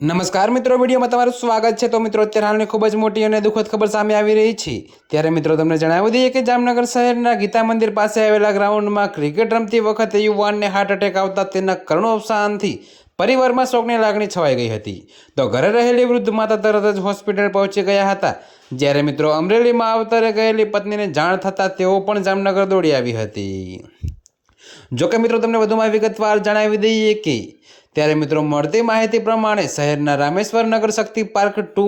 નમસ્કાર મિત્રો, વિડીયોમાં તમારું સ્વાગત છે। તો મિત્રો, અત્યારે હાલની ખૂબ જ મોટી અને દુઃખદ ખબર સામે આવી રહી છે। ત્યારે મિત્રો તમને જણાવી દઈએ કે જામનગર શહેરના ગીતા મંદિર પાસે આવેલા ગ્રાઉન્ડમાં ક્રિકેટ રમતી વખતે યુવાનને હાર્ટ એટેક આવતા તેના કરુણ અવસાનથી પરિવારમાં શોકની લાગણી છવાઈ ગઈ હતી। તો ઘરે રહેલી વૃદ્ધ માતા તરત જ હોસ્પિટલ પહોંચી ગયા હતા। જ્યારે મિત્રો અમરેલીમાં આવતરે ગયેલી પત્નીને જાણ થતાં તેઓ પણ જામનગર દોડી આવી હતી। જોકે મિત્રો તમને વધુમાં વિગતવાર જણાવી દઈએ કે ત્યારે મિત્રો મળતી માહિતી પ્રમાણે શહેરના રામેશ્વર નગર શક્તિ પાર્ક 2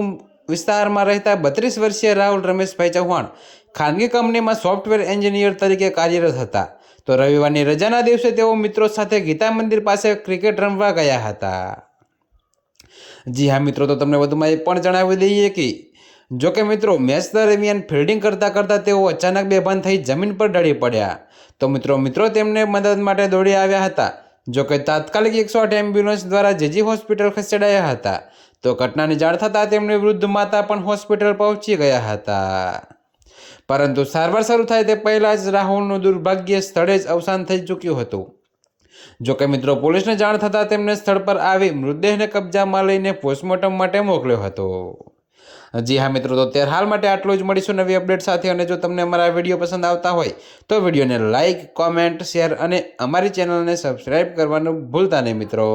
વિસ્તારમાં રહેતા 32 વર્ષીય રાહુલ રમેશભાઈ ચૌહાણ ખાનગી કંપનીમાં સોફ્ટવેર એન્જિનિયર તરીકે કાર્યરત હતા। તો રવિવારની રજાના દિવસે તેઓ મિત્રો સાથે ગીતા મંદિર પાસે ક્રિકેટ રમવા ગયા હતા। જી હા મિત્રો, તો તમને વધુમાં એ પણ જણાવી દઈએ કે જોકે મિત્રો મેચ દરમિયાન ફિલ્ડિંગ કરતા કરતા તેઓ અચાનક બેભાન થઈ જમીન પર ઢળી પડ્યા। તો મિત્રો તેમને મદદ માટે દોડી આવ્યા હતા। જોકે તાત્કાલિક 108 એમ્બ્યુલન્સ દ્વારા જેજી હોસ્પિટલ ખસેડાયા હતા। તો ઘટનાની જાણ થતાં તેમની વૃદ્ધ માતા પણ હોસ્પિટલ પહોંચી ગયા હતા। પરંતુ સારવાર શરૂ થાય તે પહેલાં જ રાહુલનું દુર્ભાગ્ય સ્થળે જ અવસાન થઈ ચૂક્યું હતું। જોકે મિત્રો પોલીસને જાણ થતાં તેમને સ્થળ પર આવી મૃતદેહને કબજામાં લઈને પોસ્ટમોર્ટમ માટે મોકલ્યો હતો। જી હા મિત્રો, તો અત્યારે હાલ માટે આટલું જ। મળીશું નવી અપડેટ સાથે। અને જો તમને અમારા વિડીયો પસંદ આવતા હોય તો વિડીયોને લાઇક, કોમેન્ટ, શેર અને અમારી ચેનલને સબસ્ક્રાઈબ કરવાનું ભૂલતા નહીં મિત્રો।